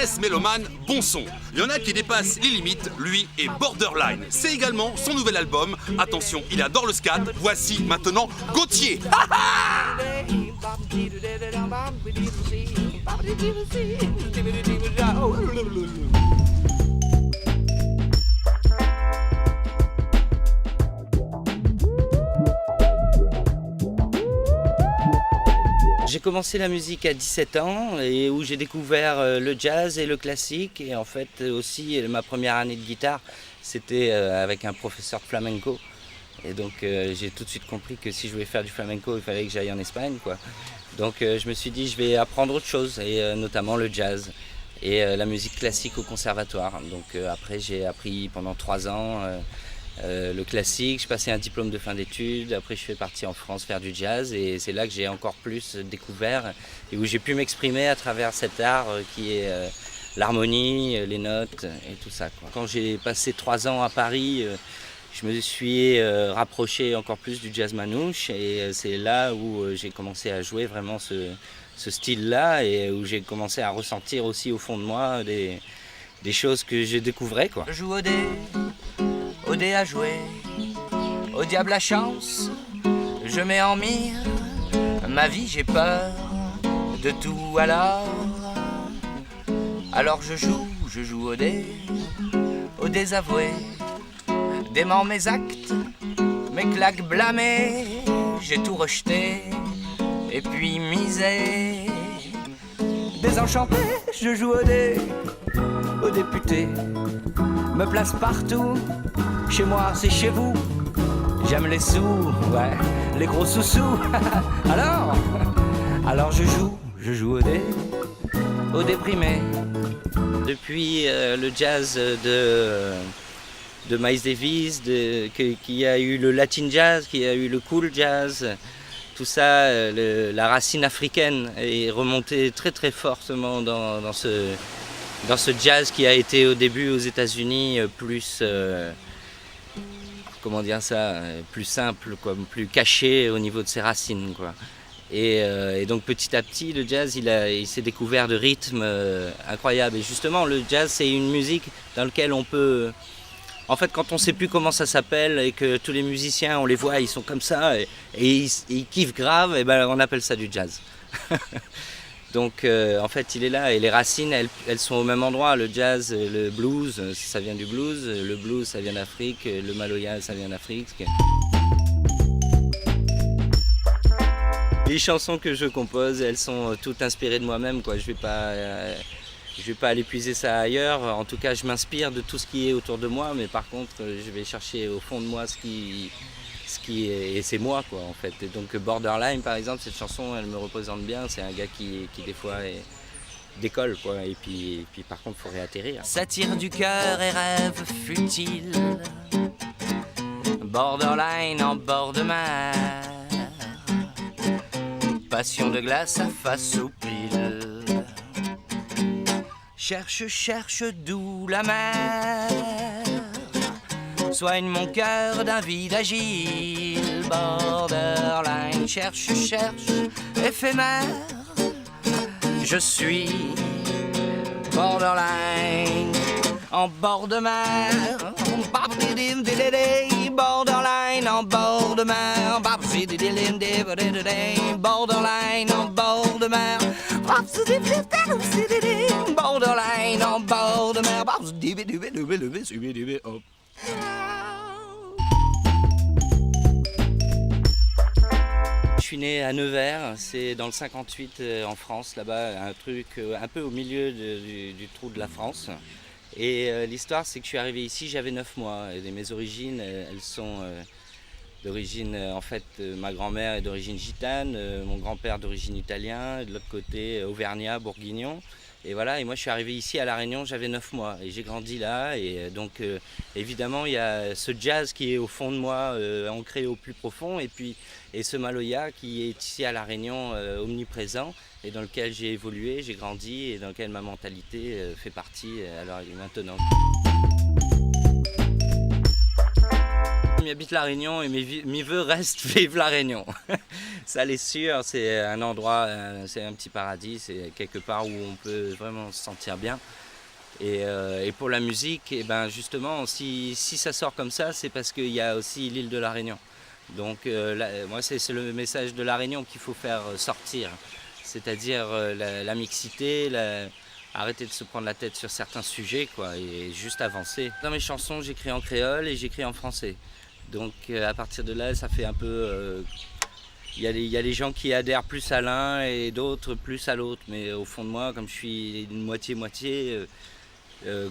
Business mélomane, bon son. Il y en a qui dépassent les limites, lui est borderline. C'est également son nouvel album. Attention, il adore le scat. Voici maintenant Gauthier. J'ai commencé la musique à 17 ans et où j'ai découvert le jazz et le classique. Et en fait aussi ma première année de guitare, c'était avec un professeur de flamenco. Et donc j'ai tout de suite compris que si je voulais faire du flamenco, il fallait que j'aille en Espagne, quoi. Donc je me suis dit je vais apprendre autre chose, et notamment le jazz et la musique classique au conservatoire. Donc après j'ai appris pendant 3 ans le classique, je passais un diplôme de fin d'études, après je suis parti en France faire du jazz et c'est là que j'ai encore plus découvert et où j'ai pu m'exprimer à travers cet art qui est l'harmonie, les notes et tout ça, quoi. Quand j'ai passé 3 ans à Paris, je me suis rapproché encore plus du jazz manouche et c'est là où j'ai commencé à jouer vraiment ce style-là et où j'ai commencé à ressentir aussi au fond de moi des choses que je découvrais, quoi. Je joue au dé à jouer, au diable la chance, je mets en mire ma vie, j'ai peur de tout alors je joue au désavoué, dément mes actes, mes claques blâmées, j'ai tout rejeté et puis misé. Désenchanté, je joue au député, me place partout, chez moi c'est chez vous, j'aime les sous, ouais, les gros sous-sous, alors je joue au déprimé. Depuis le jazz de Miles Davis, qui a eu le latin jazz, qui a eu le cool jazz, tout ça, la racine africaine est remontée très très fortement dans ce jazz qui a été au début aux États-Unis plus, comment dire ça, plus simple, quoi, plus caché au niveau de ses racines, quoi. Et donc petit à petit, le jazz, il s'est découvert de rythmes incroyables. Et justement, le jazz, c'est une musique dans laquelle on peut... En fait, quand on ne sait plus comment ça s'appelle et que tous les musiciens, on les voit, ils sont comme ça et ils kiffent grave, et ben on appelle ça du jazz. Donc en fait, il est là et les racines, elles sont au même endroit. Le jazz, le blues, ça vient du blues. Le blues, ça vient d'Afrique. Le maloya, ça vient d'Afrique. Les chansons que je compose, elles sont toutes inspirées de moi-même, quoi. Je vais pas aller puiser ça ailleurs. En tout cas, je m'inspire de tout ce qui est autour de moi, mais par contre, je vais chercher au fond de moi ce qui est, et c'est moi, quoi, en fait. Et donc Borderline, par exemple, cette chanson, elle me représente bien. C'est un gars qui des fois décolle, quoi. Et puis par contre, il faut réatterrir. Satire du cœur et rêve futile, borderline en bord de mer, passion de glace à face aux piles, cherche d'où la mer soigne mon cœur d'un vide agile, borderline, cherche, éphémère, je suis borderline, en bord de mer, borderline, en bord de mer, borderline, en bord de mer, borderline, en bord de mer. Je suis né à Nevers, c'est dans le 58 en France, là-bas, un truc un peu au milieu du trou de la France. Et l'histoire, c'est que je suis arrivé ici, j'avais 9 mois. Et mes origines, elles sont d'origine, en fait, ma grand-mère est d'origine gitane, mon grand-père d'origine italien, de l'autre côté, auvergnat, bourguignon. Et voilà, et moi je suis arrivé ici à La Réunion, j'avais 9 mois et j'ai grandi là. Et donc évidemment, il y a ce jazz qui est au fond de moi, ancré au plus profond. Et ce maloya qui est ici à La Réunion, omniprésent, et dans lequel j'ai évolué, j'ai grandi et dans lequel ma mentalité fait partie alors maintenant. m'y habite La Réunion et mes vœux restent vive La Réunion. Ça l'est sûr, c'est un endroit, c'est un petit paradis, c'est quelque part où on peut vraiment se sentir bien. Et pour la musique, et ben justement, si ça sort comme ça, c'est parce qu'il y a aussi l'île de La Réunion. Donc moi, c'est le message de La Réunion qu'il faut faire sortir. C'est-à-dire la mixité, arrêter de se prendre la tête sur certains sujets, quoi, et juste avancer. Dans mes chansons, j'écris en créole et j'écris en français. Donc à partir de là, ça fait un peu... Il y a les gens qui adhèrent plus à l'un et d'autres plus à l'autre. Mais au fond de moi, comme je suis une moitié-moitié,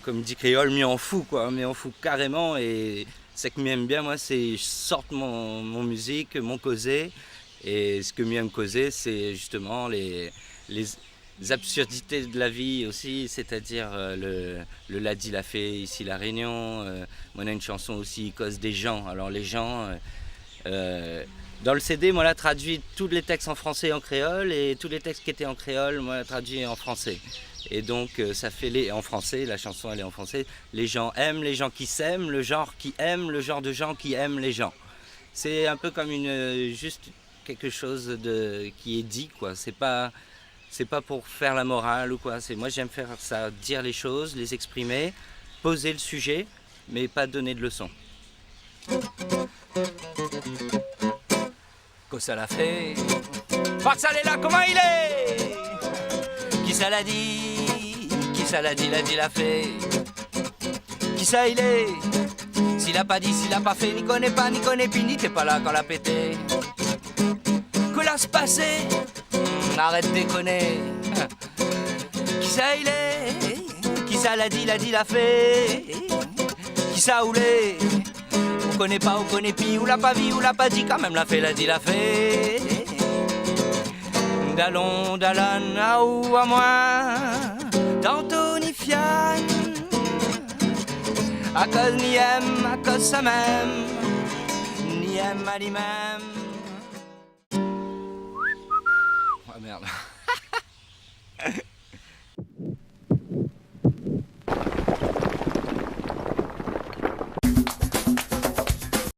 comme dit Créole, m'y en fous, quoi. M'y en fous carrément. Et ce qui m'aime bien, moi, c'est je sorte mon musique, mon causé. Et ce que m'aime causer, c'est justement les absurdités de la vie aussi, c'est-à-dire le Ladi l'a fait ici La Réunion. On a une chanson aussi, Cause des gens. Alors les gens, dans le CD, moi là traduit tous les textes en français et en créole, et tous les textes qui étaient en créole, moi traduit en français. Et donc ça fait en français, la chanson elle est en français. Les gens aiment, les gens qui s'aiment, le genre qui aime, le genre de gens qui aiment les gens. C'est un peu comme juste quelque chose qui est dit, quoi. C'est pas pour faire la morale ou quoi. Moi j'aime faire ça, dire les choses, les exprimer, poser le sujet, mais pas donner de leçons. Que ça l'a fait. Farçal est là, comment il est? Qui ça l'a dit? Qui ça l'a dit, l'a fait? Qui ça il est? S'il a pas dit, s'il a pas fait, ni connaît pas, ni connaît puis ni t'es pas là quand l'a pété. Que l'a se passé? Arrête de déconner. Qui ça il est? Qui ça l'a dit, l'a fait? Qui ça oulé? On connaît pas, on connaît pi, ou l'a pas vu, ou l'a pas dit, quand même l'a fait, l'a fait. D'allons, d'allan, à ou à moi, d'Antonifian. À cause ni aime, à cause ça même, ni aime à lui-même. Oh merde.